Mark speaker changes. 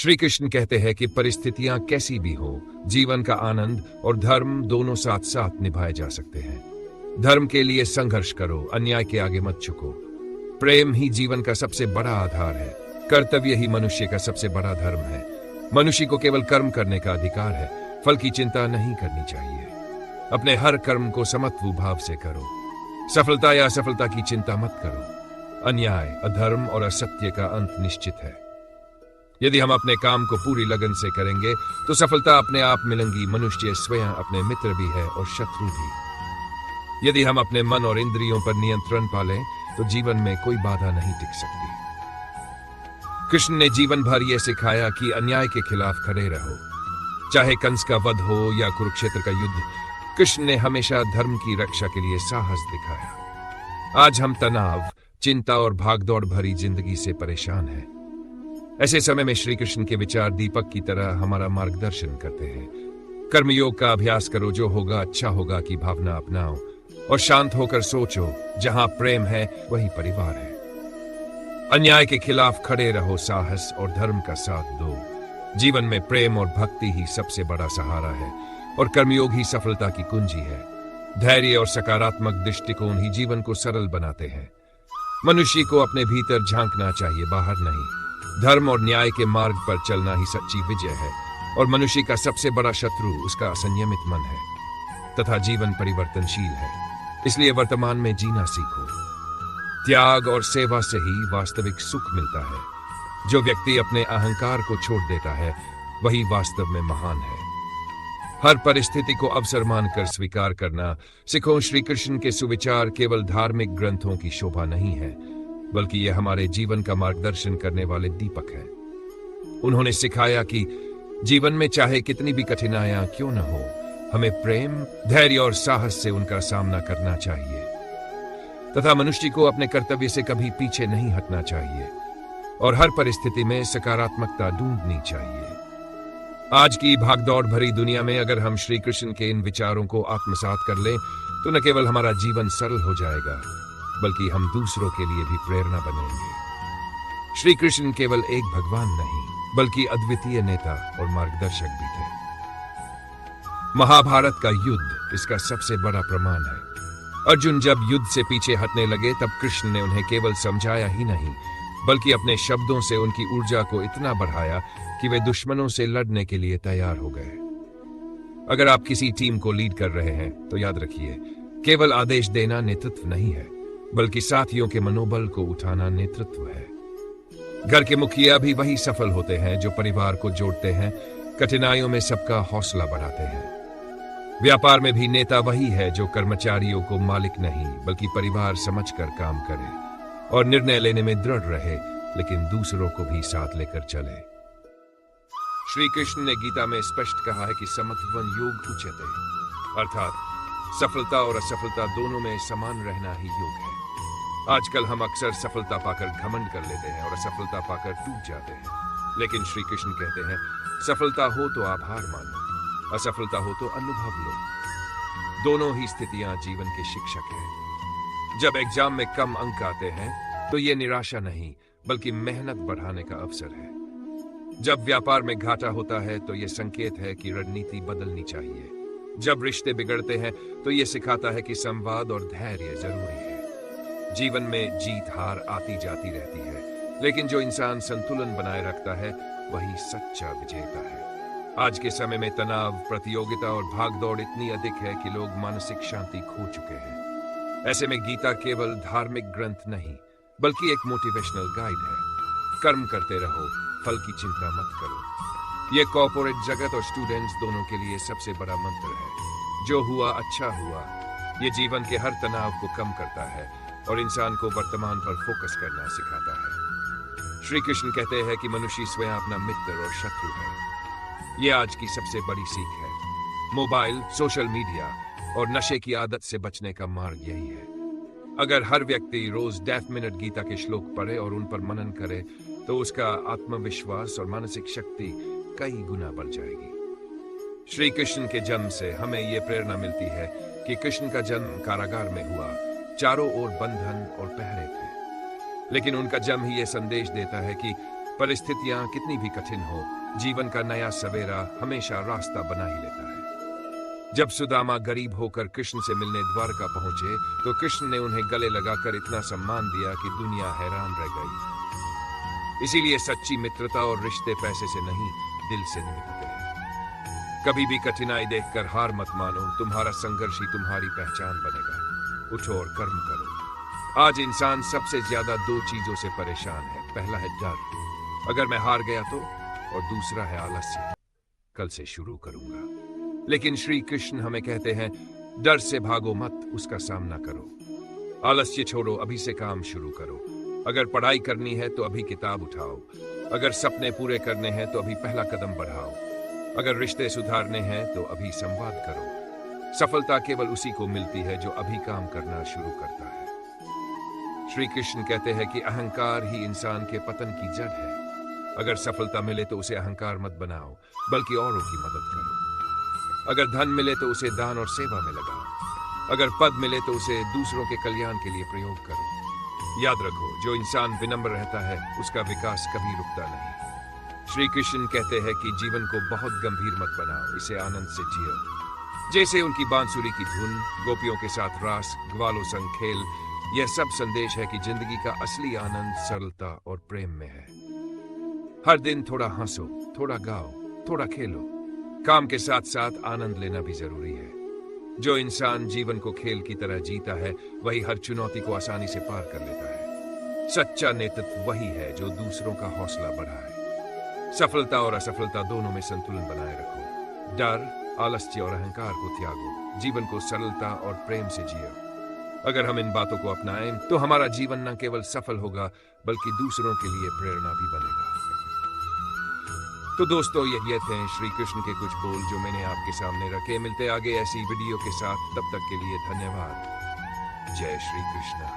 Speaker 1: श्री कृष्ण कहते हैं कि परिस्थितियां कैसी भी हो, जीवन का आनंद और धर्म दोनों साथ साथ निभाए जा सकते हैं। धर्म के लिए संघर्ष करो, अन्याय के आगे मत झुको। प्रेम ही जीवन का सबसे बड़ा आधार है। कर्तव्य ही मनुष्य का सबसे बड़ा धर्म है। मनुष्य को केवल कर्म करने का अधिकार है, फल की चिंता नहीं करनी चाहिए। अपने हर कर्म को समत्व भाव से करो। सफलता या असफलता की चिंता मत करो। अन्याय, अधर्म और असत्य का अंत निश्चित है। यदि हम अपने काम को पूरी लगन से करेंगे तो सफलता अपने आप मिलेंगी। मनुष्य स्वयं अपने मित्र भी है और शत्रु भी। यदि हम अपने मन और इंद्रियों पर नियंत्रण पालें तो जीवन में कोई बाधा नहीं टिक सकती। कृष्ण ने जीवन भर यह सिखाया कि अन्याय के खिलाफ खड़े रहो। चाहे कंस का वध हो या कुरुक्षेत्र का युद्ध, कृष्ण ने हमेशा धर्म की रक्षा के लिए साहस दिखाया। आज हम तनाव, चिंता और भागदौड़ भरी जिंदगी से परेशान हैं। ऐसे समय में श्री कृष्ण के विचार दीपक की तरह हमारा मार्गदर्शन करते हैं। कर्मयोग का अभ्यास करो, जो होगा अच्छा होगा की भावना अपनाओ और शांत होकर सोचो, जहां प्रेम है वही परिवार है। अन्याय के खिलाफ खड़े रहो, साहस और धर्म का साथ दो। जीवन में प्रेम और भक्ति ही सबसे बड़ा सहारा है और कर्मयोग ही सफलता की कुंजी है। धैर्य और सकारात्मक दृष्टिकोण ही जीवन को सरल बनाते हैं। मनुष्य को अपने भीतर झांकना चाहिए, बाहर नहीं। धर्म और न्याय के मार्ग पर चलना ही सच्ची विजय है और मनुष्य का सबसे बड़ा शत्रु उसका असंयमित मन है तथा जीवन परिवर्तनशील है। इसलिए वर्तमान में जीना सीखो। त्याग और सेवा से ही वास्तविक सुख मिलता है। जो व्यक्ति अपने अहंकार को छोड़ देता है वही वास्तव में महान है। हर परिस्थिति को अवसर मानकर स्वीकार करना सीखो। श्री कृष्ण के सुविचार केवल धार्मिक ग्रंथों की शोभा नहीं है, बल्कि यह हमारे जीवन का मार्गदर्शन करने वाले दीपक है। उन्होंने सिखाया कि जीवन में चाहे कितनी भी कठिनाइयां क्यों न हो, हमें प्रेम, धैर्य और साहस से उनका सामना करना चाहिए तथा मनुष्य को अपने कर्तव्य से कभी पीछे नहीं हटना चाहिए और हर परिस्थिति में सकारात्मकता ढूंढनी चाहिए। आज की भागदौड़ भरी दुनिया में अगर हम श्री कृष्ण के इन विचारों को आत्मसात कर लें तो न केवल हमारा जीवन सरल हो जाएगा, बल्कि हम दूसरों के लिए भी प्रेरणा बनेंगे। श्री कृष्ण केवल एक भगवान नहीं, बल्कि अद्वितीय नेता और मार्गदर्शक भी थे। महाभारत का युद्ध इसका सबसे बड़ा प्रमाण है। अर्जुन जब युद्ध से पीछे हटने लगे तब कृष्ण ने उन्हें केवल समझाया ही नहीं, बल्कि अपने शब्दों से उनकी ऊर्जा को इतना बढ़ाया कि वे दुश्मनों से लड़ने के लिए तैयार हो गए। अगर आप किसी टीम को लीड कर रहे हैं तो याद रखिए, केवल आदेश देना नेतृत्व नहीं है, बल्कि साथियों के मनोबल को उठाना नेतृत्व है। घर के मुखिया भी वही सफल होते हैं जो परिवार को जोड़ते हैं, कठिनाइयों में सबका हौसला बढ़ाते हैं। व्यापार में भी नेता वही है जो कर्मचारियों को मालिक नहीं बल्कि परिवार समझकर काम करे और निर्णय लेने में दृढ़ रहे, लेकिन दूसरों को भी साथ लेकर चले। श्री कृष्ण ने गीता में स्पष्ट कहा है कि समत्वं योग उच्यते, अर्थात सफलता और असफलता दोनों में समान रहना ही योग है। आजकल हम अक्सर सफलता पाकर घमंड कर लेते हैं और असफलता पाकर टूट जाते हैं, लेकिन श्री कृष्ण कहते हैं सफलता हो तो आभार मानो, असफलता हो तो अनुभव लो। दोनों ही स्थितियां जीवन के शिक्षक हैं। जब एग्जाम में कम अंक आते हैं तो ये निराशा नहीं बल्कि मेहनत बढ़ाने का अवसर है। जब व्यापार में घाटा होता है तो यह संकेत है कि रणनीति बदलनी चाहिए। जब रिश्ते बिगड़ते हैं तो यह सिखाता है कि संवाद और धैर्य जरूरी है। जीवन में जीत हार आती जाती रहती है, लेकिन जो इंसान संतुलन बनाए रखता है वही सच्चा विजेता है। आज के समय में तनाव, प्रतियोगिता और भागदौड़ इतनी अधिक है कि लोग मानसिक शांति खो चुके हैं। ऐसे में गीता केवल धार्मिक ग्रंथ नहीं बल्कि एक मोटिवेशनल गाइड है। कर्म करते रहो, फल की चिंता मत करो। यह कॉर्पोरेट जगत और स्टूडेंट्स दोनों के लिए सबसे बड़ा मंत्र है। जो हुआ अच्छा हुआ। यह जीवन के हर तनाव को कम करता है और इंसान को वर्तमान पर फोकस करना सिखाता है। श्री कृष्ण कहते हैं कि मनुष्य स्वयं अपना मित्र और शत्रु है। यह आज की सबसे बड़ी सीख है। मोबाइल, सोशल मीडिया और नशे की आदत से बचने का मार्ग यही है। अगर हर व्यक्ति रोज 10 मिनट गीता के श्लोक पढ़े और उन पर मनन करे तो उसका आत्मविश्वास और मानसिक शक्ति कई गुना बढ़ जाएगी। श्री कृष्ण के जन्म से हमें यह प्रेरणा मिलती है कि कृष्ण का जन्म कारागार में हुआ। चारों ओर बंधन और पहरे थे, लेकिन उनका जन्म ही यह संदेश देता है कि परिस्थितियां कितनी भी कठिन हो, जीवन का नया सवेरा हमेशा रास्ता बना ही लेता है। जब सुदामा गरीब होकर कृष्ण से मिलने द्वारका पहुंचे तो कृष्ण ने उन्हें गले लगाकर इतना सम्मान दिया कि दुनिया हैरान रह गई। इसीलिए सच्ची मित्रता और रिश्ते पैसे से नहीं, दिल से निभते हैं। कभी भी कठिनाई देखकर हार मत मानो, तुम्हारा संघर्ष ही तुम्हारी पहचान बनेगा। उठो और कर्म करो। आज इंसान सबसे ज्यादा दो चीजों से परेशान है। पहला है डर, अगर मैं हार गया तो, और दूसरा है आलस्य, कल से शुरू करूंगा। लेकिन श्री कृष्ण हमें कहते हैं, डर से भागो मत, उसका सामना करो। आलस्य छोड़ो, अभी से काम शुरू करो। अगर पढ़ाई करनी है तो अभी किताब उठाओ। अगर सपने पूरे करने हैं तो अभी पहला कदम बढ़ाओ। अगर रिश्ते सुधारने हैं तो अभी संवाद करो। सफलता केवल उसी को मिलती है जो अभी काम करना शुरू करता है। श्री कृष्ण कहते हैं कि अहंकार ही इंसान के पतन की जड़ है। अगर सफलता मिले तो उसे अहंकार मत बनाओ, बल्कि औरों की मदद करो। अगर धन मिले तो उसे दान और सेवा में लगाओ। अगर पद मिले तो उसे दूसरों के कल्याण के लिए प्रयोग करो। याद रखो, जो इंसान विनम्र रहता है उसका विकास कभी रुकता नहीं। श्री कृष्ण कहते हैं कि जीवन को बहुत गंभीर मत बनाओ, इसे आनंद से जियो। जैसे उनकी बांसुरी की धुन, गोपियों के साथ रास, ग्वालों संग खेल, यह सब संदेश है कि जिंदगी का असली आनंद सरलता और प्रेम में है। हर दिन थोड़ा हंसो, थोड़ा गाओ, थोड़ा खेलो। काम के साथ साथ आनंद लेना भी जरूरी है। जो इंसान जीवन को खेल की तरह जीता है वही हर चुनौती को आसानी से पार कर लेता है। सच्चा नेतृत्व वही है जो दूसरों का हौसला बढ़ाए। सफलता और असफलता दोनों में संतुलन बनाए रखो। डर, आलस्य और अहंकार को त्यागो। जीवन को सरलता और प्रेम से जियो। अगर हम इन बातों को अपनाएं तो हमारा जीवन न केवल सफल होगा बल्कि दूसरों के लिए प्रेरणा भी बनेगा। तो दोस्तों, ये थे श्री कृष्ण के कुछ बोल जो मैंने आपके सामने रखे। मिलते आगे ऐसी वीडियो के साथ, तब तक के लिए धन्यवाद। जय श्री कृष्ण।